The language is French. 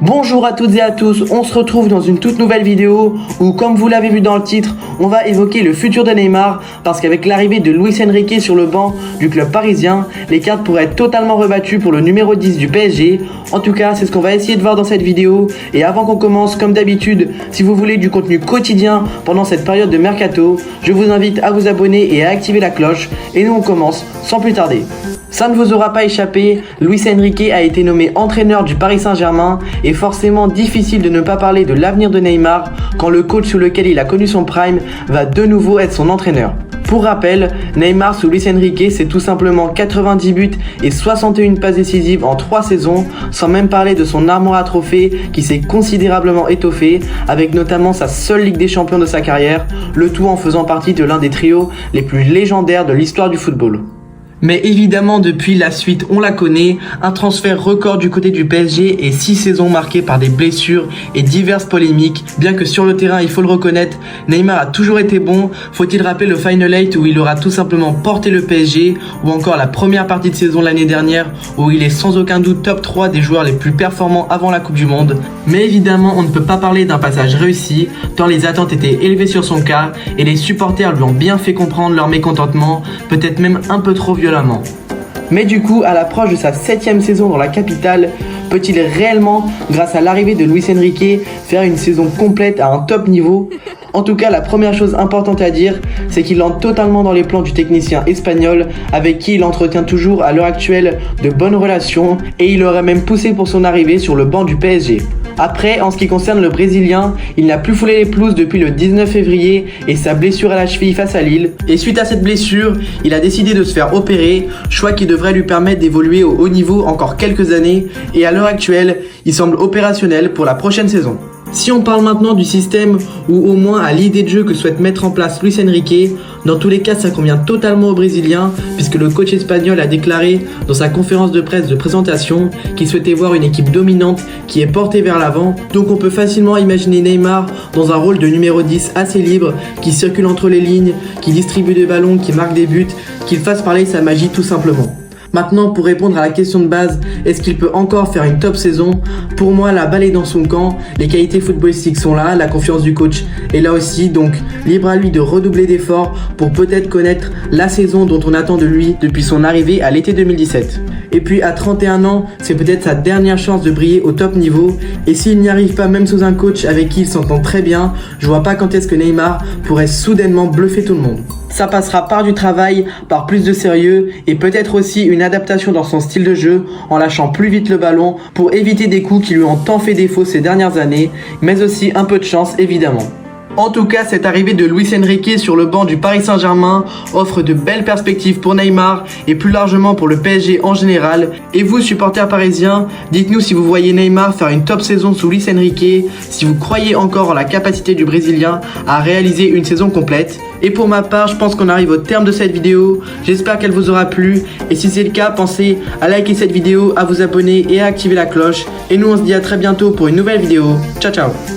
Bonjour à toutes et à tous, on se retrouve dans une toute nouvelle vidéo où, comme vous l'avez vu dans le titre, on va évoquer le futur de Neymar parce qu'avec l'arrivée de Luis Enrique sur le banc du club parisien, les cartes pourraient être totalement rebattues pour le numéro 10 du PSG. En tout cas, c'est ce qu'on va essayer de voir dans cette vidéo. Et avant qu'on commence, comme d'habitude, si vous voulez du contenu quotidien pendant cette période de mercato, je vous invite à vous abonner et à activer la cloche. Et nous on commence sans plus tarder. Ça ne vous aura pas échappé, Luis Enrique a été nommé entraîneur du Paris Saint-Germain et forcément difficile de ne pas parler de l'avenir de Neymar quand le coach sous lequel il a connu son prime va de nouveau être son entraîneur. Pour rappel, Neymar sous Luis Enrique, c'est tout simplement 90 buts et 61 passes décisives en 3 saisons, sans même parler de son armoire à trophées qui s'est considérablement étoffée, avec notamment sa seule Ligue des Champions de sa carrière, le tout en faisant partie de l'un des trios les plus légendaires de l'histoire du football. Mais évidemment, depuis la suite, on la connaît, un transfert record du côté du PSG et 6 saisons marquées par des blessures et diverses polémiques. Bien que sur le terrain, il faut le reconnaître, Neymar a toujours été bon. Faut-il rappeler le Final 8 où il aura tout simplement porté le PSG, ou encore la première partie de saison l'année dernière où il est sans aucun doute top 3 des joueurs les plus performants avant la Coupe du Monde. Mais évidemment, on ne peut pas parler d'un passage réussi, tant les attentes étaient élevées sur son cas et les supporters lui ont bien fait comprendre leur mécontentement, peut-être même un peu trop violemment. Mais du coup, à l'approche de sa 7ème saison dans la capitale, peut-il réellement, grâce à l'arrivée de Luis Enrique, faire une saison complète à un top niveau? En tout cas, la première chose importante à dire, c'est qu'il entre totalement dans les plans du technicien espagnol, avec qui il entretient toujours à l'heure actuelle de bonnes relations, et il aurait même poussé pour son arrivée sur le banc du PSG. Après, en ce qui concerne le Brésilien, il n'a plus foulé les pelouses depuis le 19 février et sa blessure à la cheville face à Lille. Et suite à cette blessure, il a décidé de se faire opérer, choix qui devrait lui permettre d'évoluer au haut niveau encore quelques années. Et à l'heure actuelle, il semble opérationnel pour la prochaine saison. Si on parle maintenant du système ou au moins à l'idée de jeu que souhaite mettre en place Luis Enrique, dans tous les cas ça convient totalement aux Brésiliens puisque le coach espagnol a déclaré dans sa conférence de presse de présentation qu'il souhaitait voir une équipe dominante qui est portée vers l'avant. Donc on peut facilement imaginer Neymar dans un rôle de numéro 10 assez libre, qui circule entre les lignes, qui distribue des ballons, qui marque des buts, qu'il fasse parler sa magie tout simplement. Maintenant, pour répondre à la question de base, est-ce qu'il peut encore faire une top saison? Pour moi, la balle est dans son camp, les qualités footballistiques sont là, la confiance du coach est là aussi, donc libre à lui de redoubler d'efforts pour peut-être connaître la saison dont on attend de lui depuis son arrivée à l'été 2017. Et puis à 31 ans, c'est peut-être sa dernière chance de briller au top niveau, et s'il n'y arrive pas même sous un coach avec qui il s'entend très bien, je vois pas quand est-ce que Neymar pourrait soudainement bluffer tout le monde. Ça passera par du travail, par plus de sérieux et peut-être aussi une adaptation dans son style de jeu en lâchant plus vite le ballon pour éviter des coups qui lui ont tant fait défaut ces dernières années, mais aussi un peu de chance évidemment. En tout cas, cette arrivée de Luis Enrique sur le banc du Paris Saint-Germain offre de belles perspectives pour Neymar et plus largement pour le PSG en général. Et vous, supporters parisiens, dites-nous si vous voyez Neymar faire une top saison sous Luis Enrique, si vous croyez encore en la capacité du Brésilien à réaliser une saison complète. Et pour ma part, je pense qu'on arrive au terme de cette vidéo. J'espère qu'elle vous aura plu. Et si c'est le cas, pensez à liker cette vidéo, à vous abonner et à activer la cloche. Et nous, on se dit à très bientôt pour une nouvelle vidéo. Ciao, ciao!